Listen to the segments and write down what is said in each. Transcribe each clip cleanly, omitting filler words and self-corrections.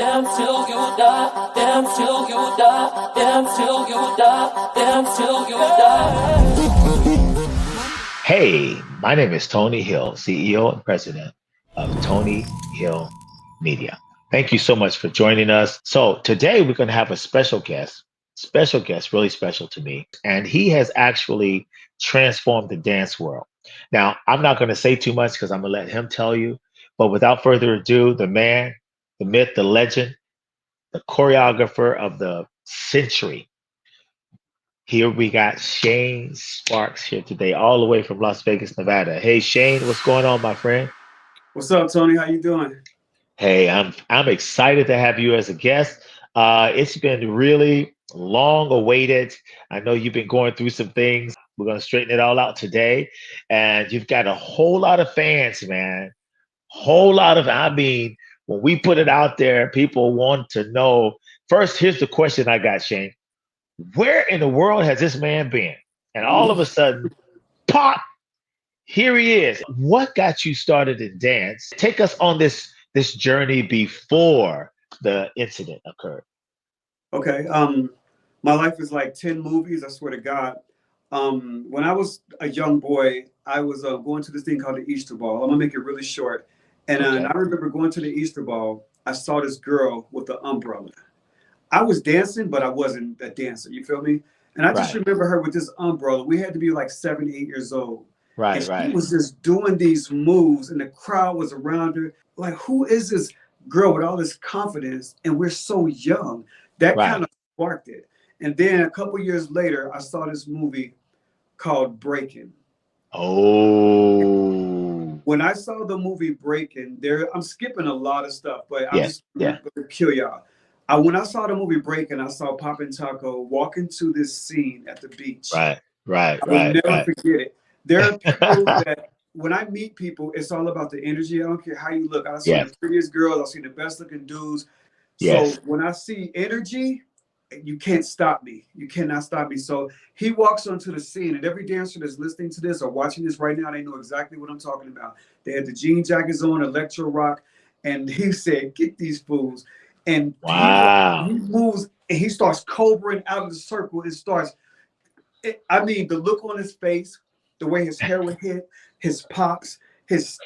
Damn till you die, damn till you die, damn till you die, damn till you die. Hey, my name is Tony Hill, CEO and President of Tony Hill Media. Thank you so much for joining us. So today we're going to have a special guest, really special to me. And he has actually transformed the dance world. Now, I'm not going to say too much because I'm going to let him tell you. But without further ado, the man, the myth, the legend, the choreographer of the century. Here we got Shane Sparks here today, all the way from Las Vegas, Nevada. Hey Shane, what's going on, my friend? What's up, Tony? How you doing? Hey, I'm excited to have you as a guest. It's been really long awaited. I know you've been going through some things. We're gonna straighten it all out today, and you've got a whole lot of fans, man. Whole lot of. I mean, when we put it out there, people want to know. First, here's the question I got, Shane. Where in the world has this man been? And all of a sudden, pop, here he is. What got you started in dance? Take us on this journey before the incident occurred. Okay. My life is like 10 movies, I swear to God. When I was a young boy, I was going to this thing called the Easter Ball. I'm gonna make it really short. And Okay. I remember going to the Easter Ball. I saw this girl with an umbrella. I was dancing, but I wasn't a dancer. You feel me? And I just Right. remember her with this umbrella. We had to be like 7, 8 years old. And Right. she Right. was just doing these moves, and the crowd was around her. Like, who is this girl with all this confidence? And we're so young. That kind Right. of sparked it. And then a couple years later, I saw this movie called Breaking. Oh. When I saw the movie Breaking, I'm skipping a lot of stuff, but I'm Yes. just Yeah. going to kill y'all. When I saw the movie Breaking, I saw Poppin' Taco walk into this scene at the beach. Right. Right. I will Right. never Right. forget it. There are people that when I meet people, it's all about the energy. I don't care how you look. I've seen the Yes. prettiest girls, I've seen the best looking dudes. So Yes. when I see energy, you can't stop me. You cannot stop me. So he walks onto the scene, and every dancer that's listening to this or watching this right now, they know exactly what I'm talking about. They had the jean jackets on, electro rock, and he said, "Get these fools." And he Wow. moves and he starts cobraing out of the circle and starts I mean, the look on his face, the way his hair would hit, his pops, his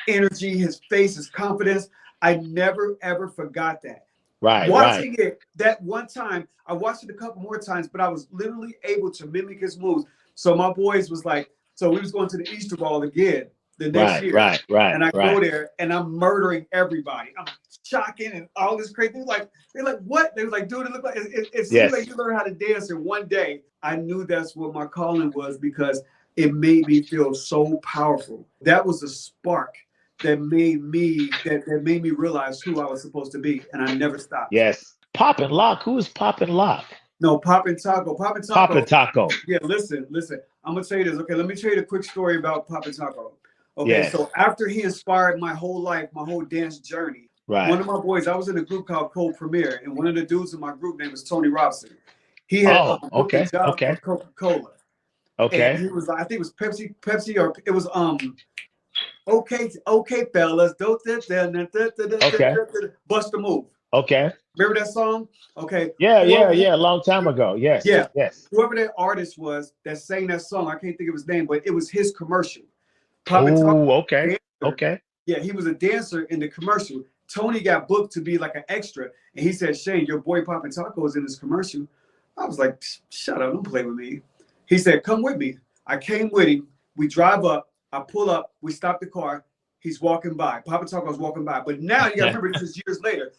energy, his face, his confidence. I never ever forgot that. Right. Right. Watching it that one time, I watched it a couple more times, but I was literally able to mimic his moves. So my boys was like, so we was going to the Easter Ball again the next Right. year. Right. Right. And I go Right. there and I'm murdering everybody. I'm shocking and all this crazy. They're like, what? They was like, dude, it look like it seems like Yes. you learn how to dance in one day. I knew that's what my calling was because it made me feel so powerful. That was a spark that made me realize who I was supposed to be, and I never stopped. Yes. Pop and Lock. Who is Pop and Lock? No, Poppin' Taco. Poppin' Pop and Taco. Taco. Yeah, listen. I'm gonna tell you this. Okay, let me tell you the quick story about Poppin' Taco. Okay, Yes. so after he inspired my whole life, my whole dance journey, one Right. of my boys, I was in a group called Cold Premier, and one of the dudes in my group name was Tony Robson. He had Oh, booked a okay. job for Okay. Coca-Cola, and Okay. he was, I think it was Pepsi, or it was okay, fellas, don't Okay. bust a move. Okay. Remember that song? Okay, Yeah, yeah, whoever, yeah. A long time ago. Yes. yeah, Yes. whoever that artist was that sang that song, I can't think of his name, but it was his commercial. Poppin' Taco, Oh, okay. dancer. Okay. Yeah, he was a dancer in the commercial. Tony got booked to be like an extra, and he said, "Shane, your boy Poppin' Taco is in this commercial." I was like, "Shut up, don't play with me." He said, "Come with me." I came with him. We drive up. I pull up. We stop the car. He's walking by. Poppin' Taco's walking by. But now you got to remember, this is years later.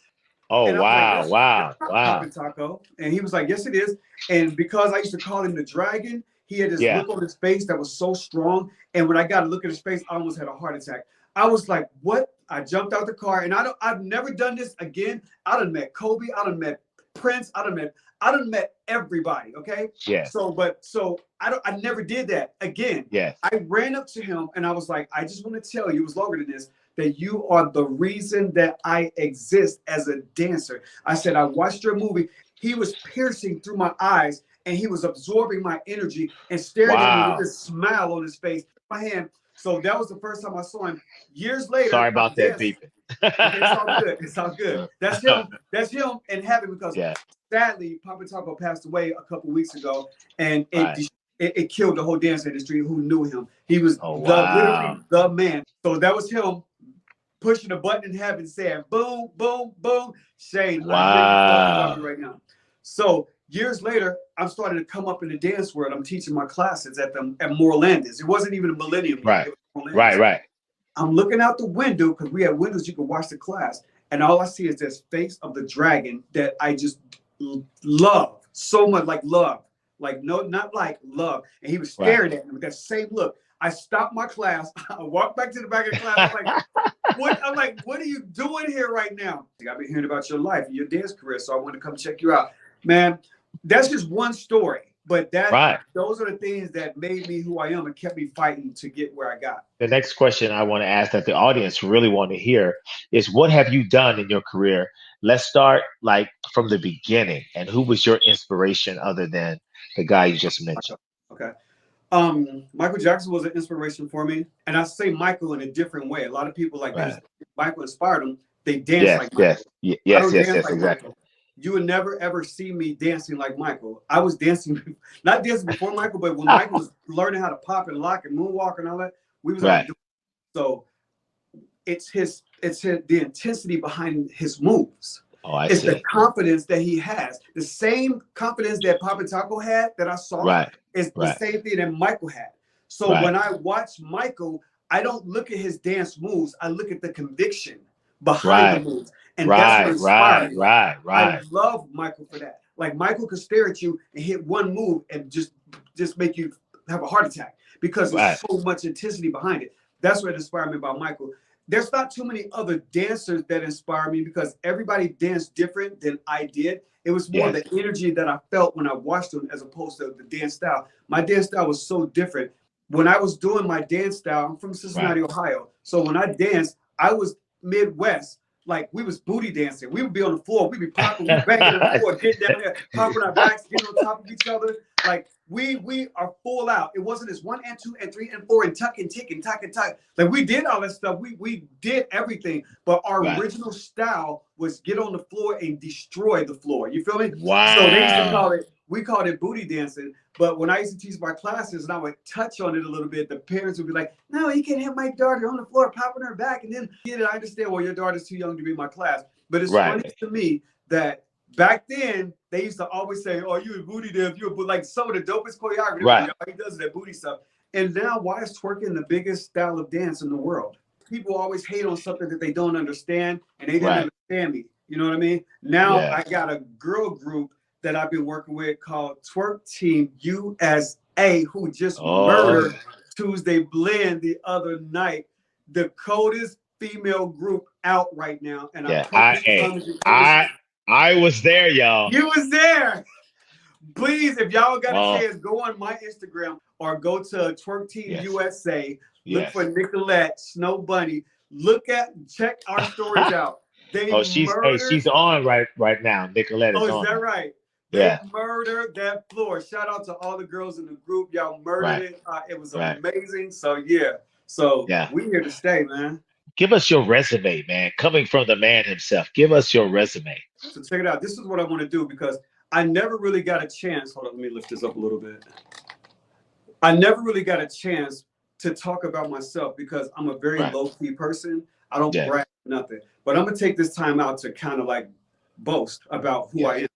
Oh, And I was like, wow. that's Wow. not Wow. Poppin' Taco. And he was like, yes, it is. And because I used to call him the dragon, he had this Yeah. look on his face that was so strong. And when I got a look at his face, I almost had a heart attack. I was like, what? I jumped out the car, and I've never done this again. I done met Kobe, I done met Prince, I done met everybody. Okay. Yes. So I never did that again. Yes. I ran up to him and I was like, I just want to tell you, it was longer than this, that you are the reason that I exist as a dancer. I said, I watched your movie. He was piercing through my eyes and he was absorbing my energy and staring at me with Wow. this smile on his face. My hand. So that was the first time I saw him. Years later, Sorry about that okay, beeping. it's all good. It's all good. That's him. That's him in heaven because Yeah. sadly, Papa Taco passed away a couple weeks ago, and Right. it killed the whole dance industry who knew him. He was Oh, literally wow. the man. So that was him pushing the button in heaven, saying, "Boom, boom, boom." Shane, I hear you talking about me right now. So years later, I'm starting to come up in the dance world. I'm teaching my classes at Morelandis. It wasn't even a Millennium yet. Right. It was Morelandis. Right. Right. I'm looking out the window because we had windows you could watch the class, and all I see is this face of the dragon that I just love so much, like love, like no, not like love. And he was staring at me with that same look. I stopped my class. I walked back to the back of the class. I'm like, what? I'm like, what are you doing here right now? I've been hearing about your life and your dance career, so I want to come check you out, man. That's just one story, but those are the things that made me who I am and kept me fighting to get where I got. The next question I want to ask that the audience really want to hear is, what have you done in your career? Let's start like from the beginning. And who was your inspiration other than the guy you just mentioned? Okay. Michael Jackson was an inspiration for me. And I say Michael in a different way. A lot of people like Michael inspired them. They dance like Michael. I don't dance like exactly. Michael. You would never ever see me dancing like Michael. I was dancing, not dancing before Michael, but when Michael was learning how to pop and lock and moonwalk and all that, we was already doing it. So it's the intensity behind his moves. Oh, I it's see. The confidence that he has. The same confidence that Papa Taco had that I saw is the same thing that Michael had. So when I watch Michael, I don't look at his dance moves. I look at the conviction behind the moves. And that's what inspired me. I love Michael for that. Like Michael could stare at you and hit one move and just make you have a heart attack because there's so much intensity behind it. That's what inspired me about Michael. There's not too many other dancers that inspire me because everybody danced different than I did. It was more the energy that I felt when I watched them as opposed to the dance style. My dance style was so different. When I was doing my dance style, I'm from Cincinnati, Ohio. So when I danced, I was Midwest. Like we was booty dancing. We would be on the floor. We'd be popping, we banging on the floor, getting down there, popping our backs, getting on top of each other. Like we are full out. It wasn't this 1 and 2 and 3 and 4 and tuck and tick and tuck and tuck. Like we did all that stuff. We did everything. But our original style was get on the floor and destroy the floor. You feel me? Wow. So they used to we called it booty dancing. But when I used to teach my classes and I would touch on it a little bit, the parents would be like, no, you can't have my daughter on the floor popping her back. And then I understand, well, your daughter's too young to be in my class. But it's funny to me that back then they used to always say, oh, you a booty dance, you a booty, like some of the dopest choreography. He does that booty stuff. And now why is twerking the biggest style of dance in the world? People always hate on something that they don't understand, and they didn't understand me. You know what I mean? Now I got a girl group that I've been working with called Twerk Team USA, who just murdered Tuesday Blend the other night. The coldest female group out right now. And I was there, y'all. You was there. Please, if y'all got a chance, go on my Instagram or go to Twerk Team USA. Look for Nicolette, Snow Bunny. Check our stories out. She's on right now. Nicolette is on. Oh, is that right? They murdered that floor. Shout out to all the girls in the group. Y'all murdered it. It was amazing. So we here to stay, man. Give us your resume, man. Coming from the man himself, give us your resume. So check it out. This is what I want to do because I never really got a chance. Hold on, let me lift this up a little bit. I never really got a chance to talk about myself because I'm a very low-key person. I don't brag nothing. But I'm going to take this time out to kind of like boast about who I am.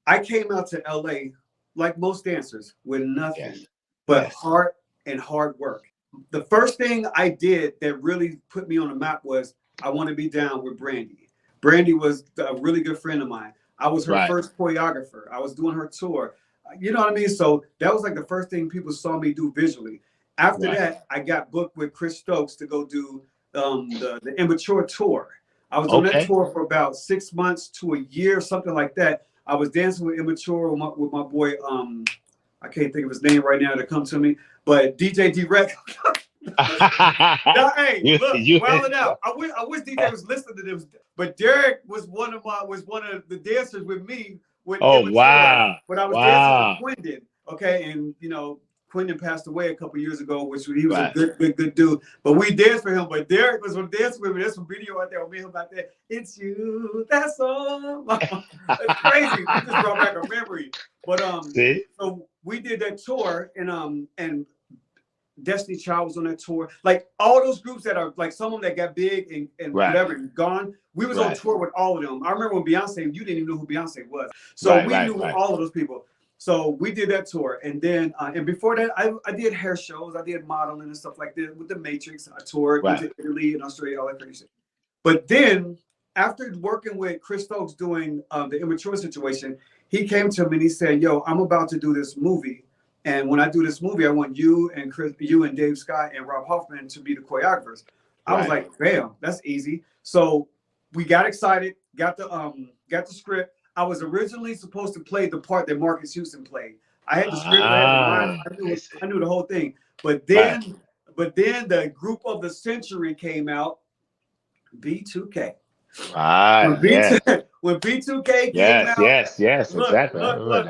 I came out to LA like most dancers with nothing but heart and hard work. The first thing I did that really put me on the map was I want to be down with Brandy. Brandy was a really good friend of mine. I was her first choreographer. I was doing her tour. You know what I mean? So that was like the first thing people saw me do visually. After that, I got booked with Chris Stokes to go do the Immature tour. I was on that tour for about 6 months to a year, something like that. I was dancing with Immature with my boy, I can't think of his name right now to come to me, but DJ D-Rex. Hey, look, wilding out. I wish DJ was listening to this, but Derek was one of the dancers with me with Immature. But I was dancing with Quindon, and Quentin passed away a couple years ago, which he was Right. a good dude. But we danced for him. But Derek was on dance with me. There's some video out there of me and him out there. It's you, that's all. It's crazy. We just brought back a memory. But See? so we did that tour, and Destiny Child was on that tour. Like all those groups that are like some of them that got big and Right. whatever and gone. We was on Right. tour with all of them. I remember when Beyonce, you didn't even know who Beyonce was. So we knew all of those people. So we did that tour, and then and before that, I did hair shows, I did modeling and stuff like that with the Matrix. I toured, went to Italy and Australia, all that crazy shit. But then after working with Chris Stokes doing the Immature Situation, he came to me and he said, "Yo, I'm about to do this movie, and when I do this movie, I want you and Dave Scott and Rob Hoffman to be the choreographers." I was like, "Bam, that's easy." So we got excited, got the script. I was originally supposed to play the part that Marcus Houston played. I had the script, I had the lines, I knew the whole thing. But then the group of the century came out, B2K. Right. When B2K came out, yes, look, exactly. look,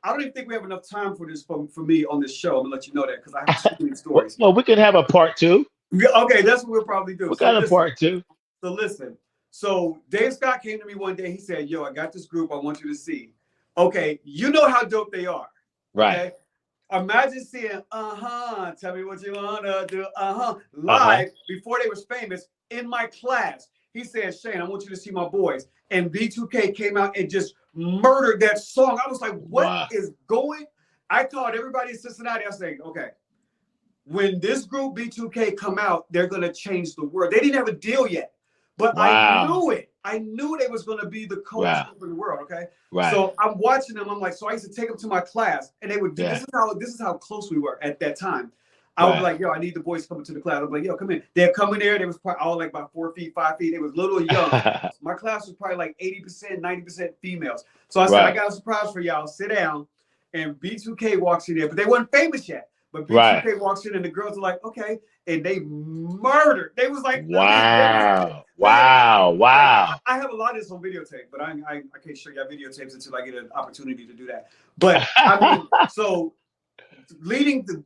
I don't even think we have enough time for this for me on this show. I'm gonna let you know that because I have too many stories. Well, we can have a part 2. Okay, that's what we'll probably do. We got a part 2. So listen. So Dave Scott came to me one day. He said, "Yo, I got this group I want you to see." Okay, you know how dope they are. Right. Okay? Imagine seeing tell me what you wanna do, live before they was famous in my class. He said, "Shane, I want you to see my boys." And B2K came out and just murdered that song. I was like, what is going? I called everybody in Cincinnati. I said, okay, when this group B2K come out, they're gonna change the world. They didn't have a deal yet. But I knew it. I knew they was going to be the coolest group in the world. Okay. Right. So I'm watching them. I'm like, so I used to take them to my class, and they would do. This is how close we were at that time. I would be like, yo, I need the boys coming to the class. I'm like, yo, come in. They'd come in there. They was probably all like about 4 feet, 5 feet. They was little young. My class was probably like 80%, 90% females. So I said, I got a surprise for y'all. Sit down. And B2K walks in there, but they weren't famous yet. But B2K walks in, and the girls are like, okay. And they murdered. They was like, wow. I have a lot of this on videotape, but I can't show you videotapes until I get an opportunity to do that. But I mean, so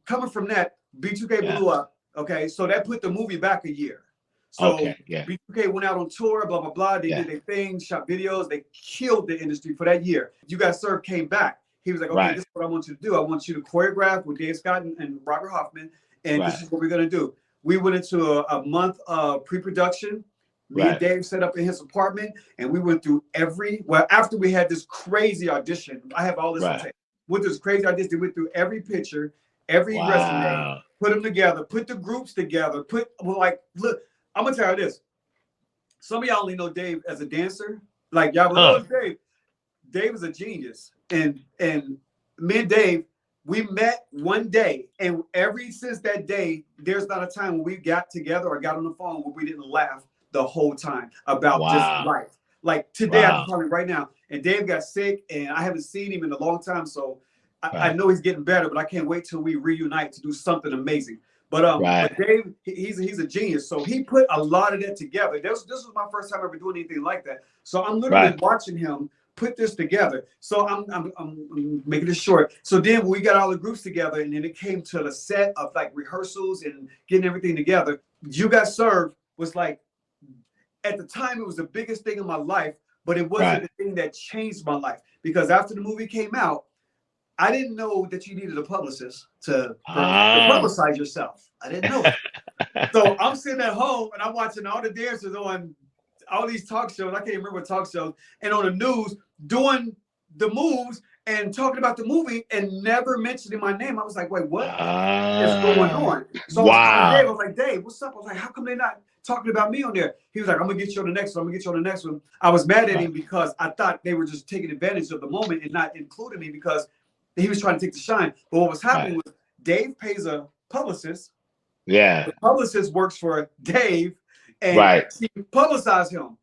coming from that, B2K blew up. Okay, so that put the movie back a year. So B2K went out on tour, blah blah blah. They did their thing, shot videos. They killed the industry for that year. You Got Served came back. He was like, okay, this is what I want you to do. I want you to choreograph with Dave Scott and Robert Hoffman. And this is what we're going to do. We went into a month of pre-production. Me and Dave set up in his apartment, and we went through after we had this crazy audition, I have all this on tape. With this crazy audition, they went through every picture, every resume, put them together, put the groups together, look, I'm going to tell you this. Some of y'all only know Dave as a dancer. Like, y'all know Dave. Dave is a genius. And me and Dave, we met one day, and since that day, there's not a time when we got together or got on the phone where we didn't laugh the whole time about just life. Like today, I'm calling right now, and Dave got sick, and I haven't seen him in a long time, so I know he's getting better, but I can't wait till we reunite to do something amazing. But Dave, he's a genius, so he put a lot of that together. This was my first time ever doing anything like that, so I'm literally watching him put this together. So I'm making it short. So then we got all the groups together, and then it came to the set of like rehearsals and getting everything together. You Got Served was like, at the time, it was the biggest thing in my life, but it wasn't the thing that changed my life. Because after the movie came out, I didn't know that you needed a publicist to publicize yourself. I didn't know it. So I'm sitting at home, and I'm watching all the dancers on all these talk shows. I can't remember talk shows, and on the news doing the moves and talking about the movie and never mentioning my name. I was like, wait, what is going on? So I was like, Dave, what's up? I was like, how come they're not talking about me on there? He was like, I'm gonna get you on the next one. I'm gonna get you on the next one. I was mad at him because I thought they were just taking advantage of the moment and not including me because he was trying to take the shine. But what was happening was Dave pays a publicist. Yeah. The publicist works for Dave. And he publicized him.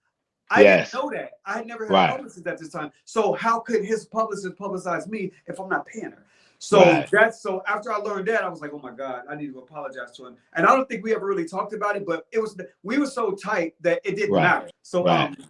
I didn't know that. I had never had a publicist at this time. So how could his publicist publicize me if I'm not paying her? So after I learned that, I was like, oh my God, I need to apologize to him. And I don't think we ever really talked about it, but we were so tight that it didn't matter. So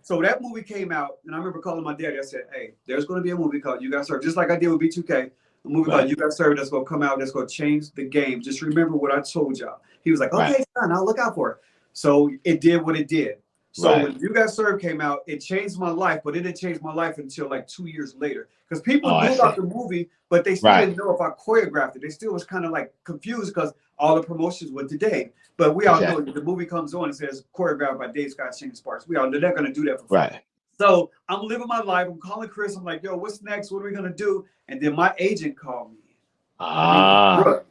so that movie came out, and I remember calling my daddy. I said, hey, there's going to be a movie called You Got Served, just like I did with B2K. a movie called You Got Served that's gonna come out. That's gonna change the game. Just remember what I told y'all. He was like, okay, son, I'll look out for it. So it did what it did. So when You Got Served came out, it changed my life, but it didn't change my life until like 2 years later. Because people knew about the movie, but they still didn't know if I choreographed it. They still was kind of like confused because all the promotions went to Dave. But we all know that the movie comes on and says choreographed by Dave Scott, Shane Sparks. We all know they're gonna do that for free. So I'm living my life. I'm calling Chris. I'm like, yo, what's next? What are we gonna do? And then my agent called me. Brooke,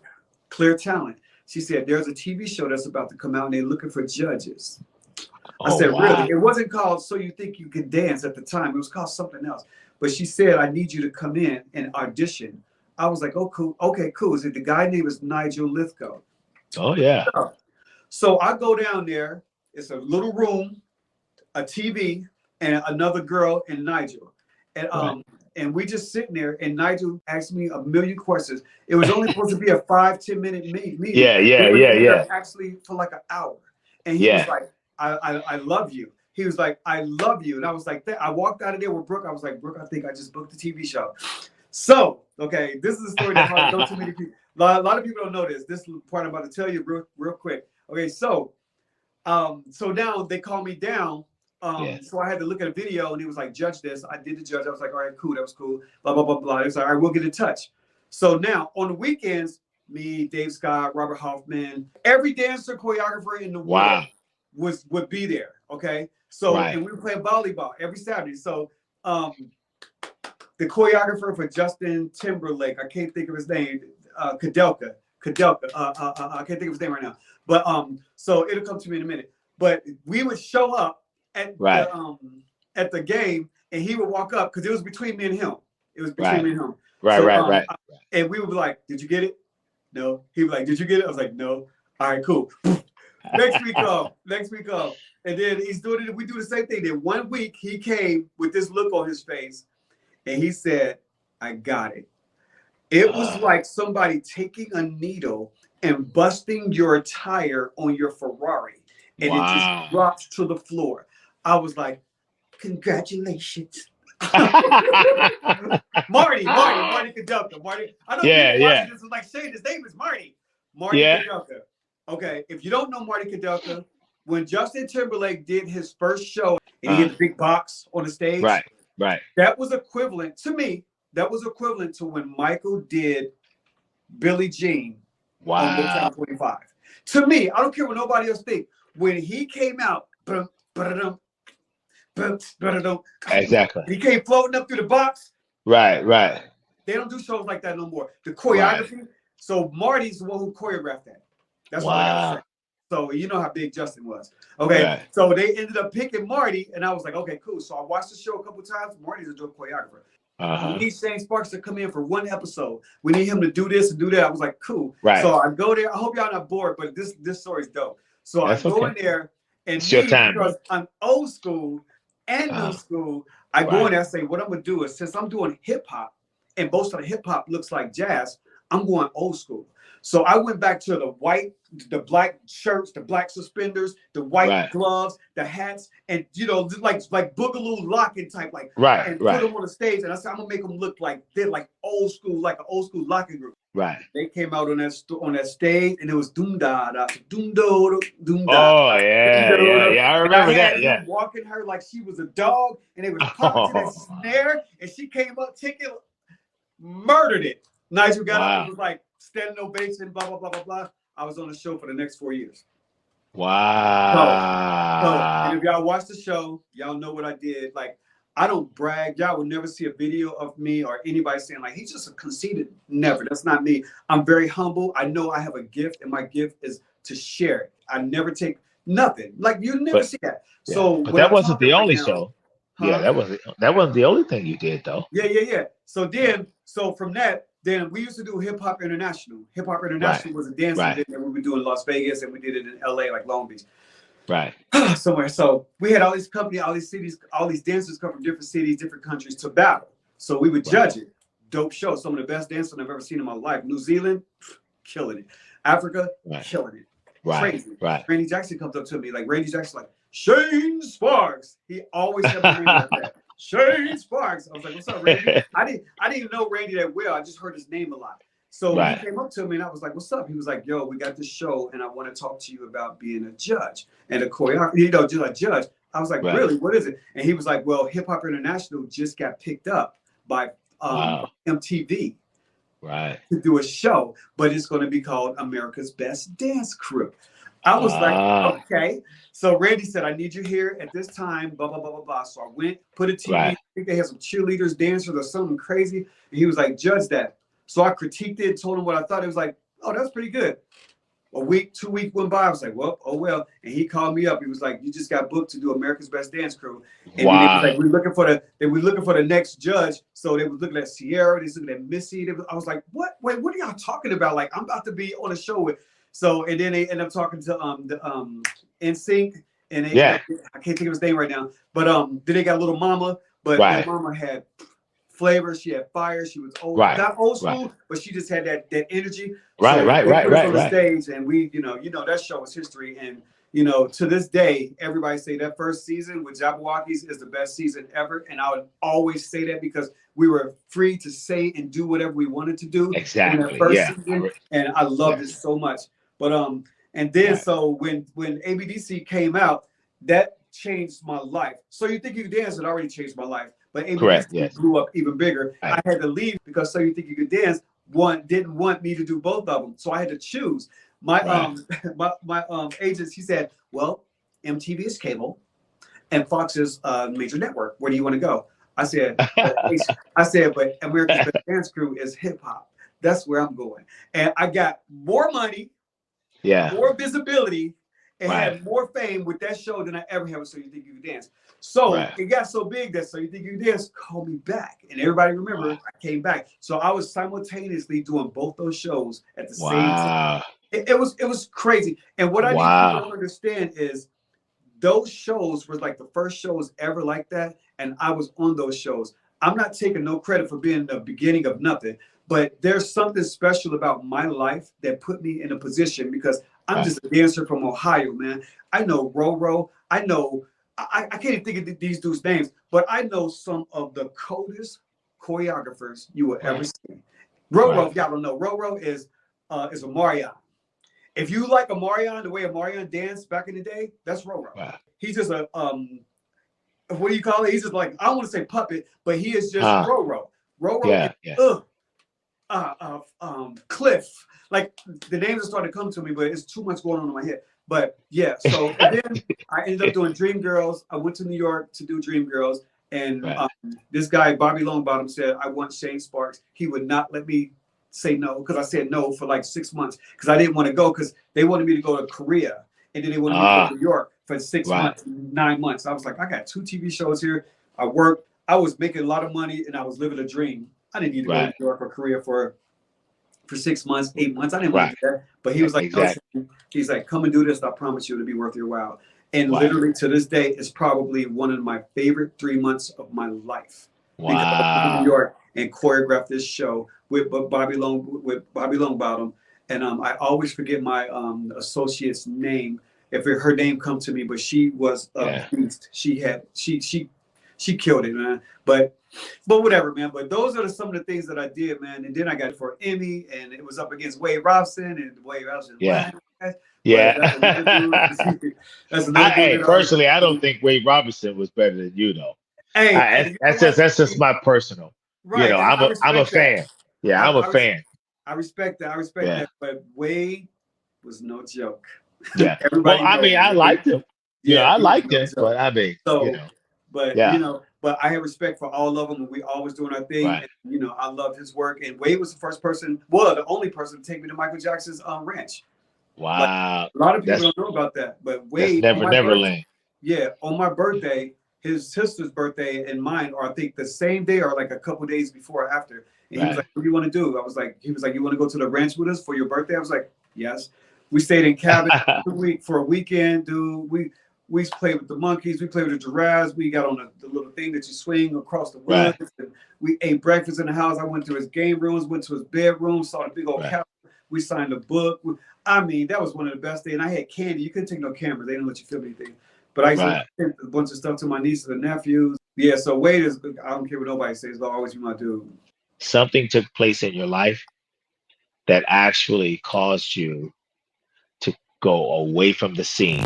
Clear Talent. She said, there's a TV show that's about to come out and they're looking for judges. I said, really? It wasn't called So You Think You Can Dance at the time. It was called something else. But she said, I need you to come in and audition. I was like, oh, cool. Okay, cool. The guy name is Nigel Lithgow. Oh, yeah. So I go down there. It's a little room, a TV, and another girl and Nigel. And we just sitting there, and Nigel asked me a million questions. It was only supposed to be a 5-10 minute meeting. Yeah. Actually, for like an hour. And he was like, I love you. He was like, I love you. And I was like, I walked out of there with Brooke. I was like, Brooke, I think I just booked the TV show. So, okay, this is a story that probably not too many people, a lot of people don't know this. This part I'm about to tell you real quick. Okay, so now they call me down. So I had to look at a video and he was like, judge this. I did the judge. I was like, all right, cool. That was cool. Blah, blah, blah, blah. He was like, all right, we'll get in touch. So now on the weekends, me, Dave Scott, Robert Hoffman, every dancer, choreographer in the world would be there. Okay. So, and we were playing volleyball every Saturday. So, the choreographer for Justin Timberlake, I can't think of his name, Kadelka. I can't think of his name right now. But so it'll come to me in a minute. But we would show up at the game, and he would walk up because it was between me and him. It was between me and him. And we would be like, "Did you get it?" No. He was like, "Did you get it?" I was like, "No." All right, cool. Next week up. And then he's doing it. We do the same thing. Then 1 week he came with this look on his face, and he said, "I got it." It was like somebody taking a needle and busting your tire on your Ferrari, and it just drops to the floor. I was like, congratulations. Marty Kadelka. Marty, I don't know watching this. Was like saying his name is Marty Kadelka. Okay, if you don't know Marty Kadelka, when Justin Timberlake did his first show and he had the big box on the stage, that was equivalent to me. That was equivalent to when Michael did Billie Jean on Motown 25. To me, I don't care what nobody else thinks. When he came out, exactly, he came floating up through the box. Right. They don't do shows like that no more. The choreography. So Marty's the one who choreographed that. That's what I gotta say. So you know how big Justin was. Okay. So they ended up picking Marty, and I was like, okay, cool. So I watched the show a couple times. Marty's a dope choreographer. We need Shane Sparks to come in for one episode. We need him to do this and do that. I was like, cool. So I go there. I hope y'all not bored, but this story is dope. So I go in there, and me, because I'm old school and new school, I go in there and say, what I'm gonna do is, since I'm doing hip hop, and most of the hip hop looks like jazz, I'm going old school. So I went back to the black shirts, the black suspenders, the white gloves, the hats, and like Boogaloo locking type, and put them on the stage. And I said, I'm gonna make them look like they're like old school, like an old school locking group. They came out on that stage, and it was doom da da doom do doom da. Oh yeah. I remember that. Yeah, walking her like she was a dog, and they was popping to that snare, and she came up, murdered it. Nigel got up and was like, standing ovation, blah, blah, blah, blah, blah. I was on the show for the next 4 years. Wow. And if y'all watch the show, y'all know what I did. Like, I don't brag. Y'all will never see a video of me or anybody saying, like, he's just a conceited. Never. That's not me. I'm very humble. I know I have a gift, and my gift is to share it. I never take nothing. Like, you never see that. Yeah. So but that wasn't the only show. Yeah, that wasn't the only thing you did, though. Yeah. So from that, then we used to do Hip Hop International. Hip Hop International was a dance event that we would do in Las Vegas, and we did it in LA, like Long Beach. Somewhere. So we had all these companies, all these cities, all these dancers come from different cities, different countries to battle. So we would judge it. Dope show. Some of the best dancers I've ever seen in my life. New Zealand, killing it. Africa, killing it. Crazy. Randy Jackson comes up to me, like Randy Jackson, like, Shane Sparks. He always kept me like that. Shane Sparks. I was like, what's up, Randy? I didn't even know Randy that well. I just heard his name a lot. So he came up to me and I was like, what's up? He was like, yo, we got this show and I want to talk to you about being a judge and a choreographer, just a judge. I was like, really? What is it? And he was like, well, Hip Hop International just got picked up by MTV to do a show, but it's going to be called America's Best Dance Crew. I was like, okay. So Randy said, I need you here at this time, blah, blah, blah, blah, blah. So I went, put a TV, I think they had some cheerleaders, dancers or something crazy. And he was like, judge that. So I critiqued it, told him what I thought. It was like, oh, that's pretty good. A week, 2 weeks went by. I was like, well, oh, well. And he called me up. He was like, you just got booked to do America's Best Dance Crew. And then they was like, they were looking for the next judge. So they were looking at Sierra, they was looking at Missy. I was like, what? Wait, what are y'all talking about? Like, I'm about to be on a show with. So, and then they ended up talking to the NSYNC. And they, I can't think of his name right now. But then they got Little Mama. But Little Mama had flavor, she had fire, she was old, not old school, but she just had that energy. On the stage, and we, that show was history. And to this day, everybody say that first season with Jabberwockies is the best season ever. And I would always say that because we were free to say and do whatever we wanted to do in that first season. And I loved it so much. But and then so when ABDC came out, that changed my life. So You Think You Can Dance had already changed my life. But ABDC blew up even bigger. I had to leave because So You Think You Could Dance didn't want me to do both of them, so I had to choose. My my agents, he said, well, MTV is cable, and Fox is major network. Where do you want to go? I said, but America's Best Dance Crew is hip hop. That's where I'm going, and I got more money, more visibility, and had more fame with that show than I ever had with So You Think You Can Dance. So it got so big that So You Think You Can Dance called me back. And everybody remember I came back. So I was simultaneously doing both those shows at the same time. It was crazy. And what I need people to understand is those shows were like the first shows ever like that. And I was on those shows. I'm not taking no credit for being the beginning of nothing, but there's something special about my life that put me in a position because I'm just a dancer from Ohio, man. I know Roro. I know I can't even think of these dudes' names, but I know some of the coldest choreographers you will ever see. Roro, y'all don't know. Roro is Omarion. If you like Omarion, the way Omarion danced back in the day, that's Roro. He's just a what do you call it? He's just like, I don't want to say puppet, but he is just Roro. Roro Cliff. Like the names are starting to come to me, but it's too much going on in my head. But yeah, so and then I ended up doing Dreamgirls. I went to New York to do Dreamgirls, and this guy Bobby Longbottom said I want Shane Sparks. He would not let me say no because I said no for like 6 months because I didn't want to go because they wanted me to go to Korea and then they wanted me to go to New York for 6 months, 9 months. I was like, I got 2 TV shows here. I worked. I was making a lot of money and I was living a dream. I didn't need to go to New York or Korea for 6 months, 8 months. I didn't want to do that. But he was like, he's like, come and do this. I promise you it'll be worth your while. And literally to this day, it's probably one of my favorite 3 months of my life. Because I went to New York and choreographed this show with Bobby Longbottom. And I always forget my associate's name. If her name comes to me, but she was a beast. She killed it, man. But whatever, man. But those are some of the things that I did, man. And then I got it for Emmy, and it was up against Wade Robson, and Wade Robson. Personally, I don't think Wade Robinson was better than you, though. Hey, that's just my personal. Right. I'm a fan. Yeah, I'm a fan. I respect that. That. But Wade was no joke. Yeah. Well, I mean, I liked him. I liked him, but I mean, but I have respect for all of them, and we always doing our thing. And, I loved his work. And Wade was the first person, the only person to take me to Michael Jackson's ranch. Wow. Like, a lot of people don't know about that, but Wade, Neverland. On my birthday, his sister's birthday and mine are, I think, the same day or like a couple days before or after. And he was like, "What do you want to do?" He was like, "You want to go to the ranch with us for your birthday?" I was like, "Yes." We stayed in cabin for a weekend, dude. We played with the monkeys. We played with the giraffes. We got on the little thing that you swing across the woods. And we ate breakfast in the house. I went to his game rooms, went to his bedroom, saw the big old couch. We signed a book. I mean, that was one of the best days. And I had candy. You couldn't take no camera. They didn't let you film anything. But I used to send a bunch of stuff to my nieces and nephews. Yeah, so Wade is, I don't care what nobody says, he'll always be my dude. Something took place in your life that actually caused you to go away from the scene.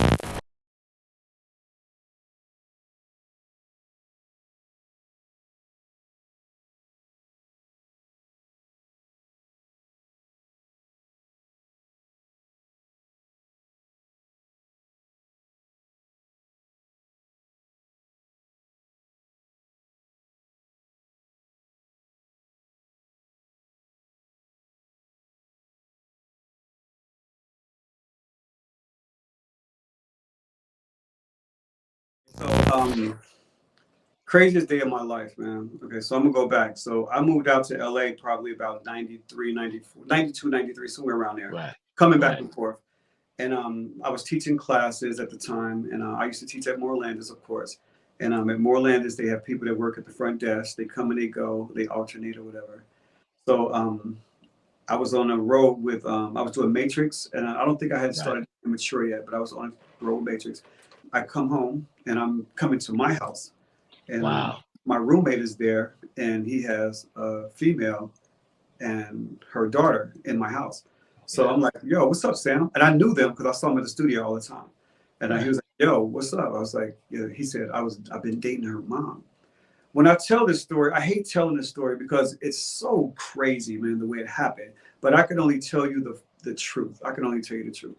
So, craziest day of my life, man. Okay, so I'm gonna go back. So I moved out to LA probably about 93, 94, 92, 93, somewhere around there, Right. coming back Right. and forth. And I was teaching classes at the time, and I used to teach at Morelandis, of course. And at Morelandis, they have people that work at the front desk. They come and they go, they alternate or whatever. So I was on a road with, I was doing Matrix, and I don't think I had Right. started mature yet, but I was on a road Matrix. I come home, and I'm coming to my house, and Wow. my roommate is there, and he has a female and her daughter in my house. So Yeah. I'm like, yo, what's up, Sam? And I knew them because I saw them at the studio all the time. And he Right. was like, yo, what's up? I was like, yeah. He said, I've been dating her mom. When I tell this story, I hate telling this story because it's so crazy, man, the way it happened. But I can only tell you the truth. I can only tell you the truth.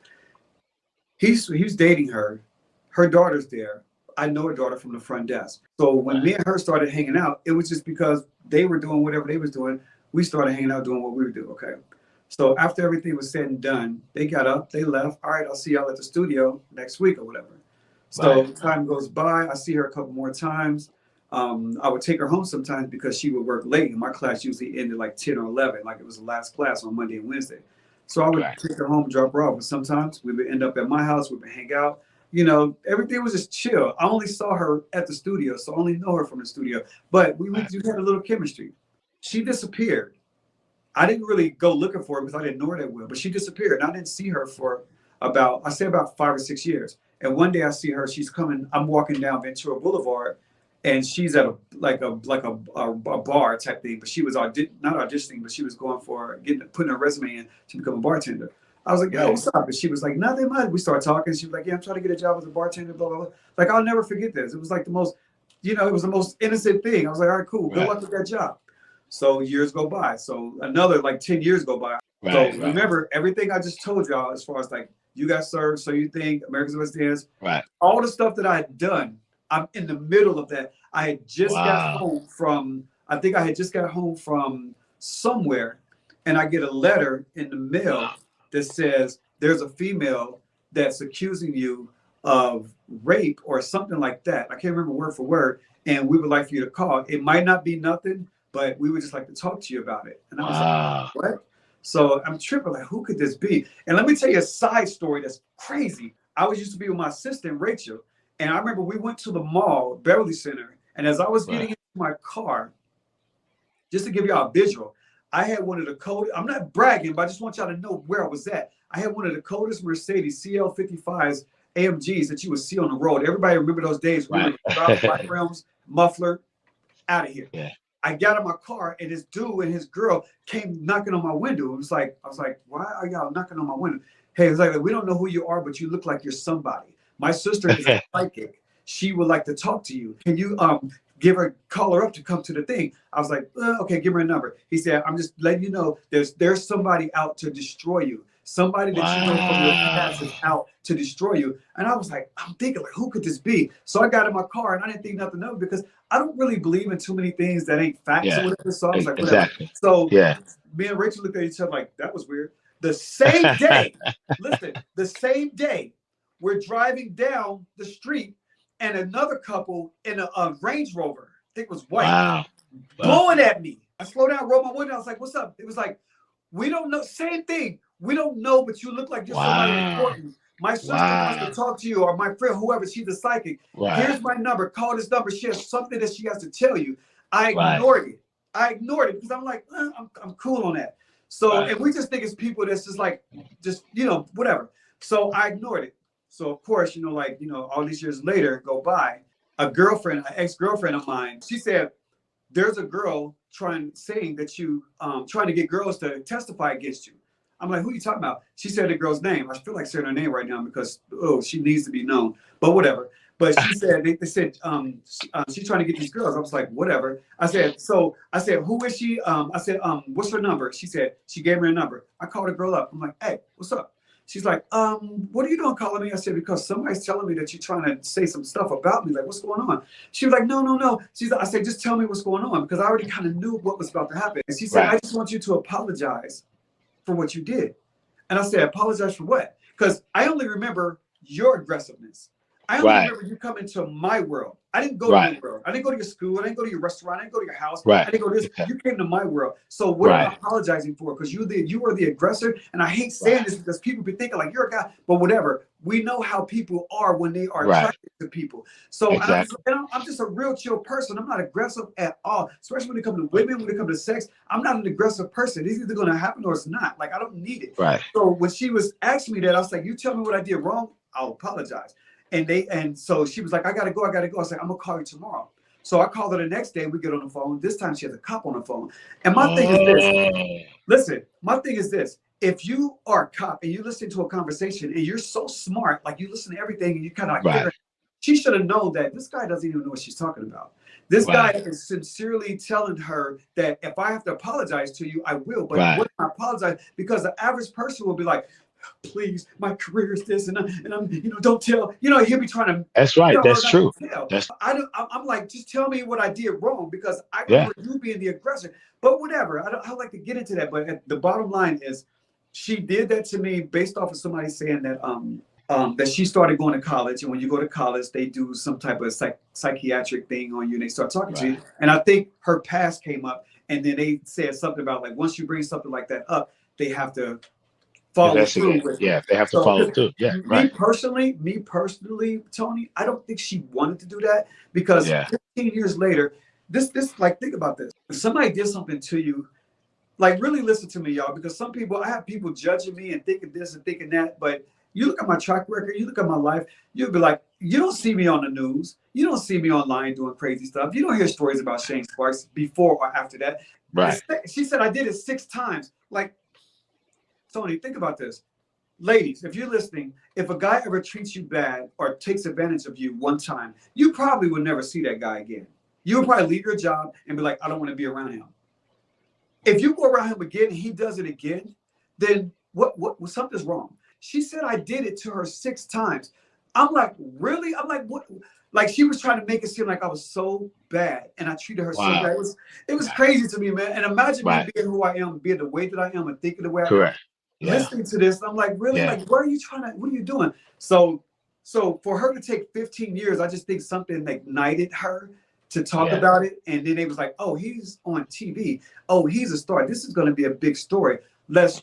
He's dating her. Her daughter's there. I know her daughter from the front desk. So when Right. me and her started hanging out, it was just because they were doing whatever they was doing. We started hanging out doing what we would do. Okay. So after everything was said and done, they got up, they left. All right, I'll see y'all at the studio next week or whatever. So Right. time goes by. I see her a couple more times. I would take her home sometimes because she would work late. And my class usually ended like 10 or 11, like it was the last class on Monday and Wednesday. So I would Right. take her home, drop her off. But sometimes we would end up at my house, we would hang out. You know, everything was just chill. I only saw her at the studio, so I only know her from the studio. But we Right. had a little chemistry. She disappeared. I didn't really go looking for her because I didn't know her that well, but she disappeared. And I didn't see her for about 5 or 6 years. And one day I see her, she's coming, I'm walking down Ventura Boulevard and she's at a bar type thing, but she was not auditioning, but she was going for putting her resume in to become a bartender. I was like, yo, Right. what's up? And she was like, nothing much. We started talking. She was like, yeah, I'm trying to get a job as a bartender, blah, blah, blah. Like, I'll never forget this. It was like the most, it was the most innocent thing. I was like, all right, cool. Good Right. luck with that job. So years go by. So another like 10 years go by. So Right. remember everything I just told y'all as far as like you got served, so you think America's Best Dance, Right. all the stuff that I had done, I'm in the middle of that. I had just got Wow. home from, I think I had just got home from somewhere, and I get a letter in the mail Wow. that says there's a female that's accusing you of rape or something like that. I can't remember word for word, and we would like for you to call. It might not be nothing, but we would just like to talk to you about it. And I was like, Wow. what? So I'm tripping, like, who could this be? And let me tell you a side story that's crazy. I was used to be with my assistant, Rachel. And I remember we went to the mall, Beverly Center. And as I was getting Right. into my car, just to give y'all a visual, I had one of the coldest, I'm not bragging, but I just want y'all to know where I was at. I had one of the coldest Mercedes CL55s AMGs that you would see on the road. Everybody remember those days. We Right. were about white rims, muffler, out of here. Yeah. I got in my car and this dude and his girl came knocking on my window. It was like, I was like, why are y'all knocking on my window? Hey, it's like, we don't know who you are, but you look like you're somebody. My sister is a psychic. She would like to talk to you. Can you call her up to come to the thing? I was like, okay, give her a number. He said, I'm just letting you know there's somebody out to destroy you. Somebody that you know from your past is out to destroy you. And I was like, I'm thinking, like, who could this be? So I got in my car and I didn't think nothing of it because I don't really believe in too many things that ain't facts or Yeah. whatever. So I was like, whatever. Exactly. So Yeah. me and Rachel looked at each other like, that was weird. The same day, listen, the same day, we're driving down the street and another couple in a Range Rover, I think it was white, Wow. Wow. blowing at me. I slowed down, rolled my window. I was like, what's up? It was like, we don't know. Same thing. We don't know, but you look like you're somebody Wow. important. My sister wants to Wow. talk to you, or my friend, whoever, she's a psychic. Right. Here's my number. Call this number. She has something that she has to tell you. I Right. ignored it. I ignored it because I'm like, I'm cool on that. So, Right. and we just think it's people that's just like, whatever. So I ignored it. So of course, all these years later go by, a girlfriend, an ex-girlfriend of mine, she said, there's a girl saying that you trying to get girls to testify against you. I'm like, who are you talking about? She said the girl's name. I feel like saying her name right now because she needs to be known. But whatever. But she said they said she's trying to get these girls. I was like, whatever. I said, who is she? I said, what's her number? She said she gave me a number. I called a girl up. I'm like, hey, what's up? She's like, what are you doing calling me? I said, because somebody's telling me that you're trying to say some stuff about me. Like, what's going on? She was like, no. I said, just tell me what's going on because I already kind of knew what was about to happen. And she said, I just want you to apologize for what you did. And I said, apologize for what? Because I only remember your aggressiveness. I only remember you coming to my world. I didn't go to your world. I didn't go to your school. I didn't go to your restaurant. I didn't go to your house. I didn't go to this. You came to my world. So what am I apologizing for? Because you were the aggressor. And I hate saying this because people be thinking like you're a guy, but whatever. We know how people are when they are attracted to people. So I'm just a real chill person. I'm not aggressive at all, especially when it comes to women, when it comes to sex. I'm not an aggressive person. It's either going to happen or it's not. Like I don't need it. So when she was asking me that, I was like, you tell me what I did wrong, I'll apologize. And so she was like, I gotta go. I was like, I'm gonna call you tomorrow. So I called her the next day. We get on the phone. This time she has a cop on the phone. And my thing is this. Listen, my thing is this. If you are a cop and you listen to a conversation and you're so smart, like you listen to everything and you kind of like, she should have known that this guy doesn't even know what she's talking about. This guy is sincerely telling her that if I have to apologize to you, I will. But what I apologize because the average person will be like, please, my career is this, and I'm, don't tell. He'll be trying to. That's right. That's true. I'm like, just tell me what I did wrong because I remember you being the aggressor. But whatever, I don't like to get into that. But the bottom line is, she did that to me based off of somebody saying that that she started going to college, and when you go to college, they do some type of psychiatric thing on you, and they start talking to you. And I think her past came up, and then they said something about like once you bring something like that up, they have to follow through with it. They have to follow through. Me personally, Tony, I don't think she wanted to do that because 15 years later, this like think about this. If somebody did something to you, like really listen to me, y'all, because I have people judging me and thinking this and thinking that, but you look at my track record, you look at my life, you'll be like, you don't see me on the news, you don't see me online doing crazy stuff, you don't hear stories about Shane Sparks before or after that. She said I did it 6 times. Like, Tony, think about this. Ladies, if you're listening, if a guy ever treats you bad or takes advantage of you one time, you probably would never see that guy again. You would probably leave your job and be like, I don't want to be around him. If you go around him again and he does it again, then what something's wrong. She said I did it to her 6 times. I'm like, really? I'm like, what? Like she was trying to make it seem like I was so bad and I treated her so bad. It was crazy to me, man. And imagine me being who I am, being the way that I am and thinking the way I am. Listening to this, I'm like, really? Like, what are you doing? So for her to take 15 years, I just think something ignited her to talk about it. And then they was like, oh, he's on TV. Oh, he's a star. This is going to be a big story. Let's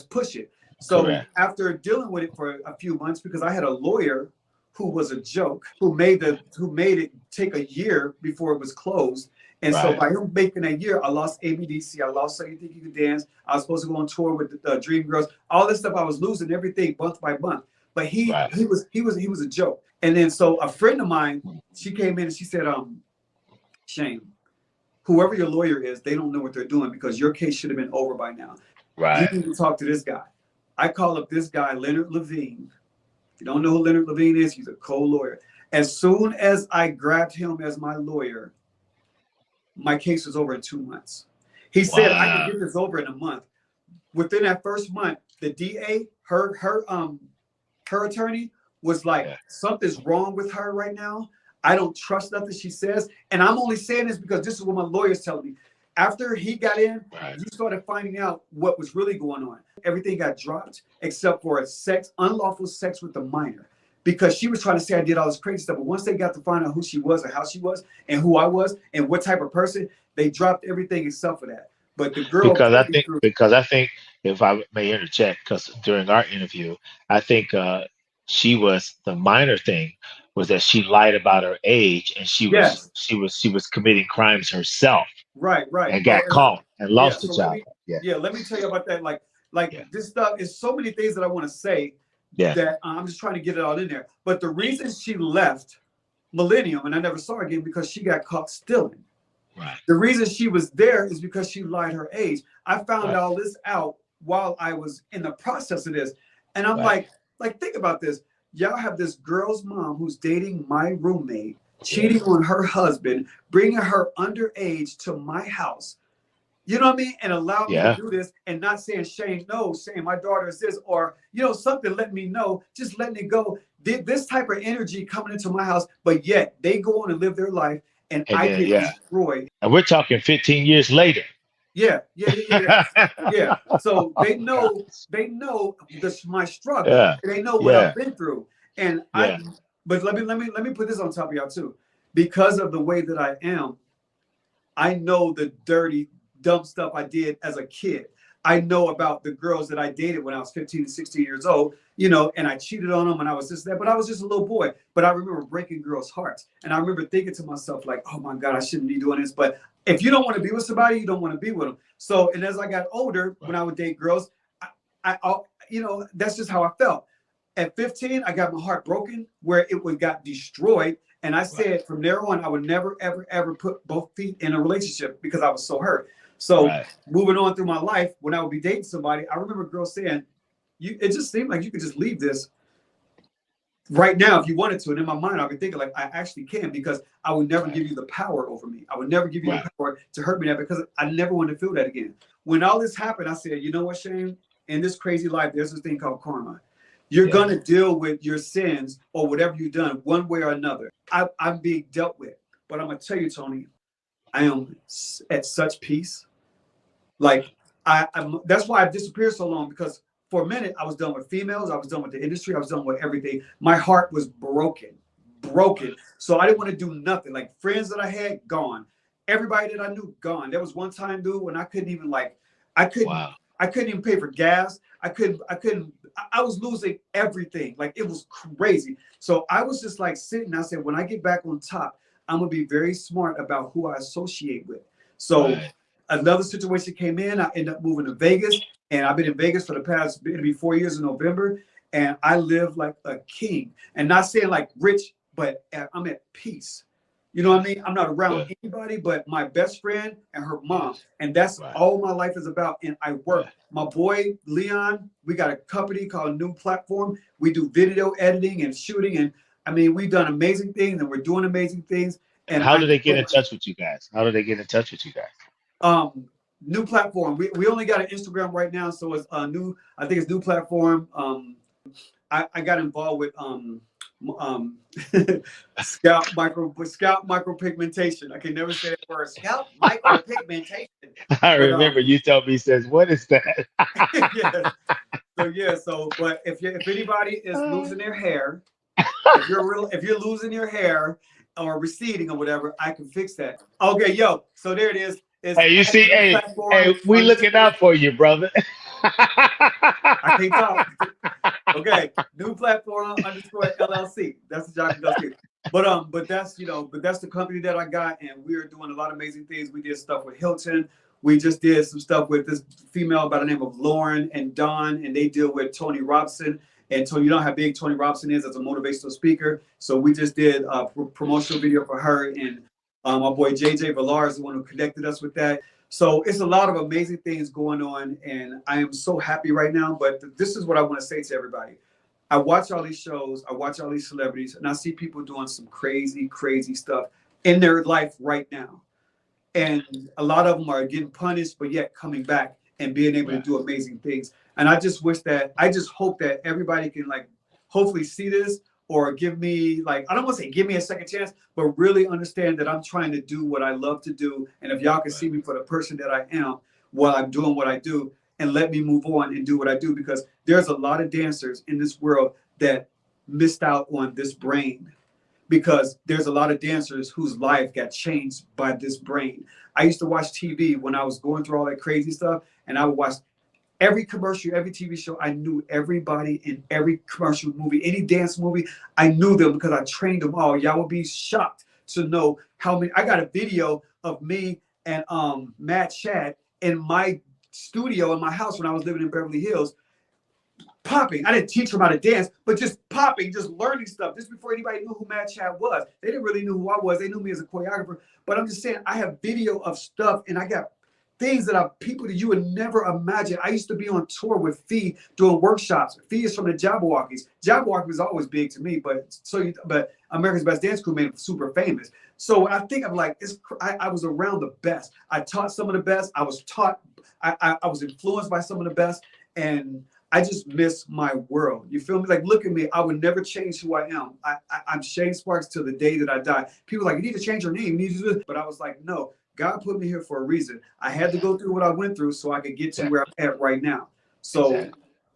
push it. So after dealing with it for a few months, because I had a lawyer who was a joke, who made it take a year before it was closed. And so by him making that year, I lost ABDC. I lost So You Think You Can Dance. I was supposed to go on tour with the Dream Girls. All this stuff, I was losing everything month by month. But he was a joke. And then so a friend of mine, she came in and she said, Shane, whoever your lawyer is, they don't know what they're doing because your case should have been over by now. You need to talk to this guy. I call up this guy, Leonard Levine. If you don't know who Leonard Levine is, he's a co-lawyer. As soon as I grabbed him as my lawyer, my case was over in 2 months. He said I could get this over in a month. Within that first month, the DA, her attorney was like, something's wrong with her right now. I don't trust nothing she says. And I'm only saying this because this is what my lawyer's telling me. After he got in, you started finding out what was really going on. Everything got dropped except for unlawful sex with a minor. Because she was trying to say I did all this crazy stuff. But once they got to find out who she was and how she was and who I was and what type of person, they dropped everything except for that. But the girl... Because I think, if I may interject, because during our interview, I think the minor thing was that she lied about her age and she was committing crimes herself. Right. And got caught and lost the job. Let me tell you about that. Like this stuff is so many things that I want to say that I'm just trying to get it all in there. But the reason she left millennium, and I never saw her again because she got caught stealing. Right. The reason she was there is because she lied her age. I found Right. all this out while I was in the process of this. And I'm Right. like, think about this. Y'all have this girl's mom who's dating my roommate, cheating on her husband, bringing her underage to my house. You know what I mean? And allow me to Yeah. do this and not saying, Shane, no, saying my daughter is this, or, you know, something, let me know, just letting it go. This type of energy coming into my house, but yet they go on and live their life and And I then, get yeah. destroyed. And we're talking 15 years later. Yeah. Yeah. So they God. know this my struggle. Yeah. They know what Yeah. I've been through. And Yeah. but let me put this on top of y'all too. Because of the way that I am, I know the dirty, dumb stuff I did as a kid. I know about the girls that I dated when I was 15 and 16 years old, you know, and I cheated on them and I was just that, but I was just a little boy. But I remember breaking girls' hearts. And I remember thinking to myself, like, oh my God, I shouldn't be doing this. But if you don't want to be with somebody, you don't want to be with them. So, and as I got older, when I would date girls, I you know, that's just how I felt. At 15, I got my heart broken where it got destroyed. And I said from there on, I would never, ever, ever put both feet in a relationship because I was so hurt. So moving on through my life, when I would be dating somebody, I remember girls saying, it just seemed like you could just leave this right now if you wanted to. And in my mind, I'd be thinking like, I actually can, because I would never give you the power over me. I would never give you the power to hurt me, that because I never want to feel that again. When all this happened, I said, you know what, Shane, in this crazy life, there's this thing called karma. You're going to deal with your sins or whatever you've done one way or another. I'm being dealt with. But I'm going to tell you, Tony, I am at such peace. Like, that's why I've disappeared so long, because for a minute, I was done with females. I was done with the industry. I was done with everything. My heart was broken. So I didn't want to do nothing. Like, friends that I had, gone. Everybody that I knew, gone. There was one time, dude, when I couldn't even, like, I couldn't even pay for gas. I was losing everything. Like, it was crazy. So I was just like sitting. I said, when I get back on top, I'm going to be very smart about who I associate with. So another situation came in. I ended up moving to Vegas, and I've been in Vegas for the past, it'll be 4 years in November. And I live like a king, and not saying like rich, but I'm at peace. You know what I mean? I'm not around anybody but my best friend and her mom. And that's all my life is about. And I work. My boy, Leon, we got a company called New Platform. We do video editing and shooting. And I mean, we've done amazing things, and we're doing amazing things. And how do they get in touch with you guys? New Platform. We only got an Instagram right now. So it's new. I think it's New Platform. I got involved with scalp micropigmentation. I can never say that word. Scalp micropigmentation. I remember you told me, says, what is that? But if anybody is losing their hair, if you're losing your hair or receding or whatever, I can fix that. Okay, so there it is. Hey, you see, hey, we looking out for you, brother. I can't talk. Okay, New Platform _ LLC. That's the job LLC. But that's the company that I got, and we are doing a lot of amazing things. We did stuff with Hilton. We just did some stuff with this female by the name of Lauren and Dawn, and they deal with Tony Robson. And so you know how big Tony Robson is as a motivational speaker. So we just did a promotional video for her, and my boy JJ Villar is the one who connected us with that. So it's a lot of amazing things going on, and I am so happy right now. But this is what I want to say to everybody. I watch all these shows, I watch all these celebrities, and I see people doing some crazy, crazy stuff in their life right now. And a lot of them are getting punished, but yet coming back and being able to do amazing things. And I just hope that everybody can, like, hopefully see this, or give me, like, I don't want to say give me a second chance, but really understand that I'm trying to do what I love to do. And if y'all can see me for the person that I am while I'm doing what I do, and let me move on and do what I do, because there's a lot of dancers in this world that missed out on this brain, because there's a lot of dancers whose life got changed by this brain. I used to watch TV when I was going through all that crazy stuff, and I would watch every commercial, every TV show. I knew everybody in every commercial movie, any dance movie. I knew them because I trained them all. Y'all would be shocked to know how many. I got a video of me and Matt Shad in my studio in my house when I was living in Beverly Hills. popping. I didn't teach them how to dance, but just popping, just learning stuff. Just before anybody knew who Mad Chad was. They didn't really know who I was. They knew me as a choreographer. But I'm just saying, I have video of stuff, and I got things that are people that you would never imagine. I used to be on tour with Fee doing workshops. Fee is from the Jabberwockies. Jabberwocky was always big to me, but America's Best Dance Crew made him super famous. So when I think of like, I was around the best. I taught some of the best. I was taught. I was influenced by some of the best, and I just miss my world. You feel me? Like, look at me. I would never change who I am. I'm Shane Sparks till the day that I die. People are like, you need to change your name. You need to do this. But I was like, no, God put me here for a reason. I had to go through what I went through so I could get to where I'm at right now. So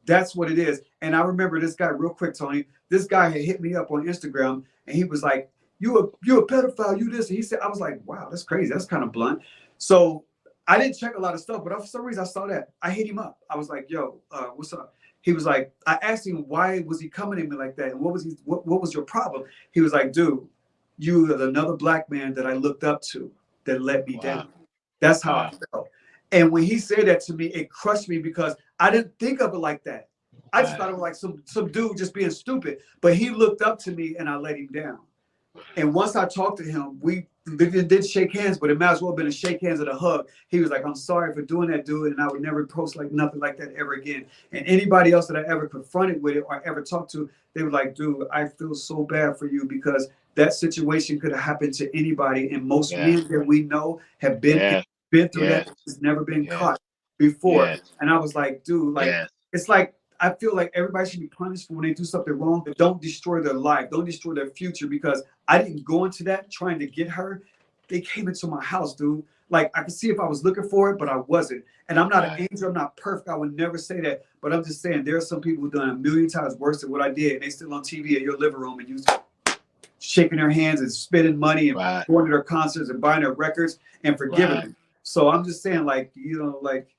that's what it is. And I remember this guy real quick, Tony. This guy had hit me up on Instagram, and he was like, you a pedophile, you this. And he said, I was like, wow, that's crazy. That's kind of blunt. So I didn't check a lot of stuff, but for some reason I saw that. I hit him up. I was like, yo, what's up? He was like, I asked him, why was he coming at me like that? And what was your problem? He was like, dude, you are another black man that I looked up to that let me down. That's how I felt. And when he said that to me, it crushed me because I didn't think of it like that. I just thought it was like some dude just being stupid. But he looked up to me and I let him down. And once I talked to him, we did shake hands, but it might as well have been a shake hands and a hug. He was like, I'm sorry for doing that, dude, and I would never post like nothing like that ever again. And anybody else that I ever confronted with it or ever talked to, they were like, dude, I feel so bad for you because that situation could have happened to anybody. And most men that we know have been through that. It's never been caught before. And I was like, dude, like, it's like, I feel like everybody should be punished for when they do something wrong, but don't destroy their life. Don't destroy their future because I didn't go into that trying to get her. They came into my house, dude. Like, I could see if I was looking for it, but I wasn't. And I'm not an angel. I'm not perfect. I would never say that. But I'm just saying there are some people who've done a million times worse than what I did. And they still on TV in your living room and you shaking their hands and spending money and going to their concerts and buying their records and forgiving them. So I'm just saying, like, you know, like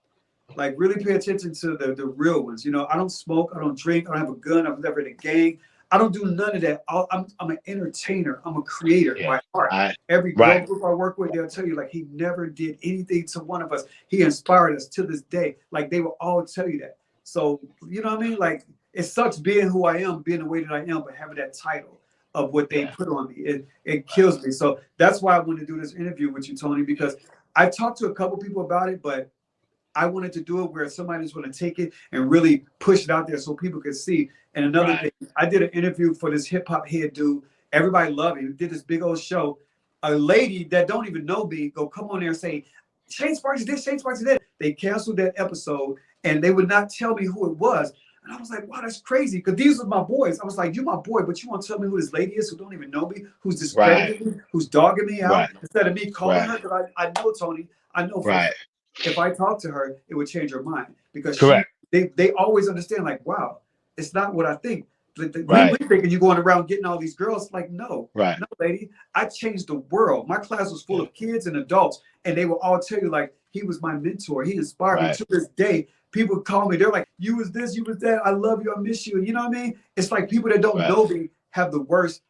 really pay attention to the real ones. You know, I don't smoke, I don't drink, I don't have a gun, I've never in a gang. I don't do none of that. I'm an entertainer. I'm a creator by heart. Every girl group I work with, they'll tell you, like, he never did anything to one of us. He inspired us to this day. Like, they will all tell you that. So, you know what I mean? Like, it sucks being who I am, being the way that I am, but having that title of what they put on me. It kills me. So that's why I wanted to do this interview with you, Tony, because I talked to a couple people about it, but I wanted to do it where somebody's going to take it and really push it out there so people could see. And another thing, I did an interview for this hip hop head dude. Everybody loved him. He did this big old show. A lady that don't even know me go come on there and say, Shane Sparks is this, Shane Sparks is that. They canceled that episode and they would not tell me who it was. And I was like, wow, that's crazy. Because these are my boys. I was like, you're my boy, but you want to tell me who this lady is who don't even know me, who's discrediting me, who's dogging me out instead of me calling her? Because I know, Tony, I know if I talk to her, it would change her mind because they always understand, like, wow, it's not what I think. We thinking you're going around getting all these girls. Like, no, no, lady, I changed the world. My class was full of kids and adults, and they will all tell you, like, he was my mentor. He inspired me to this day. People call me. They're like, you was this, you was that. I love you. I miss you. You know what I mean? It's like people that don't know me have the worst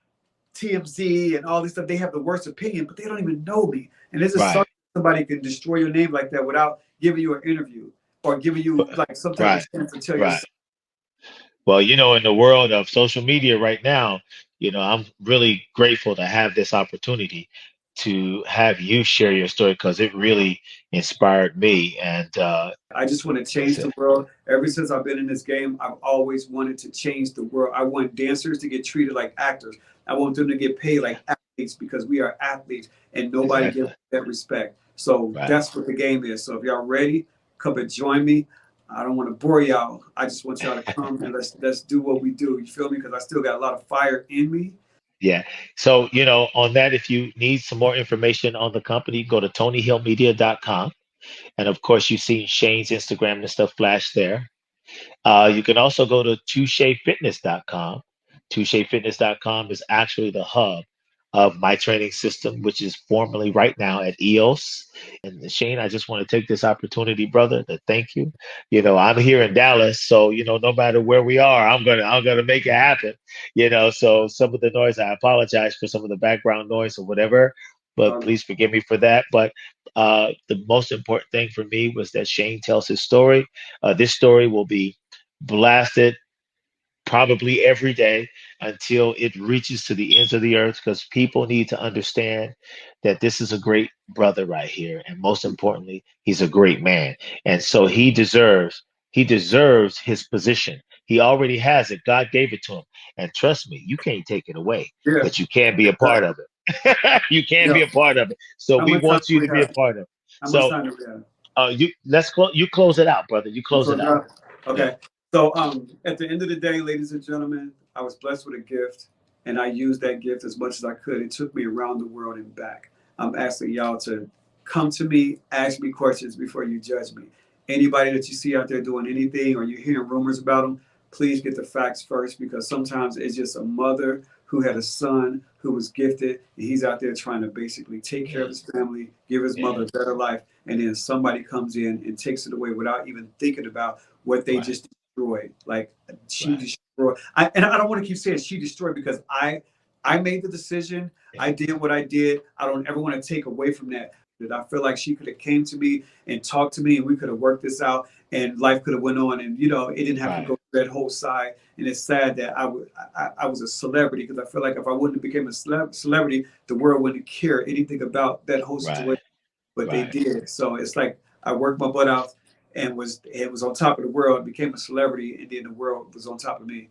TMZ and all this stuff. They have the worst opinion, but they don't even know me. And this is somebody can destroy your name like that without giving you an interview or giving you like some type of chance to tell you. Well, you know, in the world of social media right now, you know, I'm really grateful to have this opportunity to have you share your story because it really inspired me. And I just want to change the world. Ever since I've been in this game, I've always wanted to change the world. I want dancers to get treated like actors. I want them to get paid like athletes because we are athletes and nobody gives that respect. So that's what the game is. So if y'all ready, come and join me. I don't want to bore y'all. I just want y'all to come and let's do what we do. You feel me? Because I still got a lot of fire in me. Yeah. So, you know, on that, if you need some more information on the company, go to TonyHillMedia.com. And of course, you've seen Shane's Instagram and stuff flash there. You can also go to ToucheFitness.com. ToucheFitness.com is actually the hub of my training system, which is formerly right now at EOS. And Shane, I just want to take this opportunity, brother, to thank you. You know, I'm here in Dallas, so you know, no matter where we are, I'm gonna make it happen. You know, so some of the noise, I apologize for some of the background noise or whatever, but please forgive me for that. But the most important thing for me was that Shane tells his story. This story will be blasted probably every day until it reaches to the ends of the earth, because people need to understand that this is a great brother right here, and most importantly, he's a great man, and so he deserves his position. He already has it. God gave it to him, and trust me, you can't take it away, Yeah. but you can be a part of it. You can be Yeah. a part of it. So How we much time want do you we to be a have? part of it. How much So time do we have? you close it out, brother. You You close it close it out. out? Yeah. Okay. So at the end of the day, ladies and gentlemen, I was blessed with a gift, and I used that gift as much as I could. It took me around the world and back. I'm asking y'all to come to me, ask me questions before you judge me. Anybody that you see out there doing anything or you're hearing rumors about them, please get the facts first, because sometimes it's just a mother who had a son who was gifted, and he's out there trying to basically take care of Yeah. his family, give his mother Yeah. a better life, and then somebody comes in and takes it away without even thinking about what they Right. just destroyed. Like she Right. destroyed. And I don't want to keep saying she destroyed, because I made the decision. Yeah. I did what I did. I don't ever want to take away from that. That I feel like she could have came to me and talked to me, and we could have worked this out, and life could have went on, and it didn't have to Right. go through that whole side. And it's sad that I was a celebrity, because I feel like if I wouldn't have become a celebrity, the world wouldn't care anything about that whole Right. situation. But they Right. did. So it's like I worked my butt out and was on top of the world, became a celebrity, and then the world was on top of me.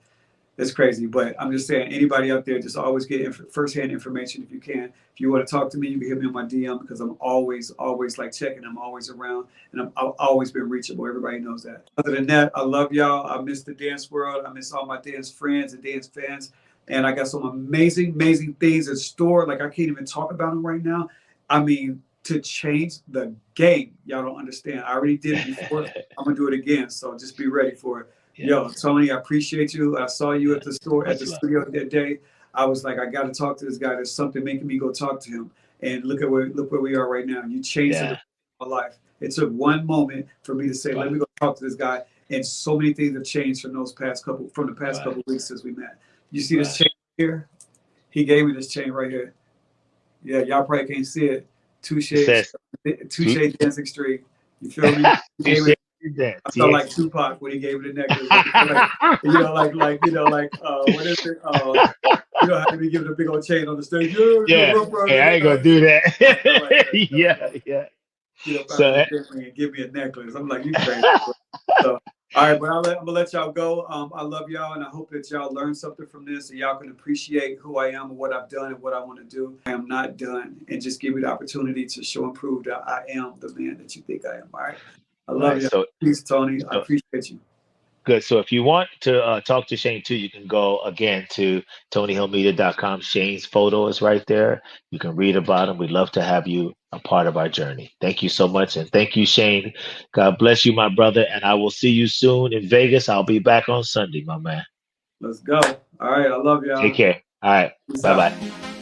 It's crazy, but I'm just saying, anybody out there, just always get firsthand information if you can. If you want to talk to me, you can hit me on my DM, because I'm always like checking. I'm always around, and I've always been reachable. Everybody knows that. Other than that, I love y'all. I miss the dance world. I miss all my dance friends and dance fans, and I got some amazing, amazing things in store. Like I can't even talk about them right now. I mean, to change the game, y'all don't understand. I already did it before. I'm gonna do it again. So just be ready for it. Yeah. Yo, Tony, I appreciate you. I saw you Yeah. at the store, at Much the love. studio that day. I was like, I got to talk to this guy. There's something making me go talk to him. And look where we are right now. You changed Yeah. my life. It took one moment for me to say, let Right. me go talk to this guy. And so many things have changed from the past Right. couple weeks since we met. You see this Right. chain here? He gave me this chain right here. Yeah, y'all probably can't see it. It says Touche Dancing Street. You feel me? He gave me. that. I felt like Tupac when he gave me the necklace. Like, what is it? How did he give it a big old chain on the stage? Yeah. Hey, I ain't gonna do that. Yeah. Yeah. So And give me a necklace. I'm like, you crazy. So, all right, but I'm gonna let y'all go. I love y'all, and I hope that y'all learned something from this, and y'all can appreciate who I am and what I've done and what I want to do. I am not done, and just give me the opportunity to show and prove that I am the man that you think I am. All right, I love right. you. So Peace, Tony. I appreciate you. good. So if you want to talk to Shane too, you can go again to TonyHillmedia.com. Shane's photo is right there. You can read about him. We'd love to have you a part of our journey. Thank you so much. And thank you, Shane. God bless you, my brother. And I will see you soon in Vegas. I'll be back on Sunday, my man. Let's go. All right, I love y'all. Take care. All right. Peace Bye out. bye.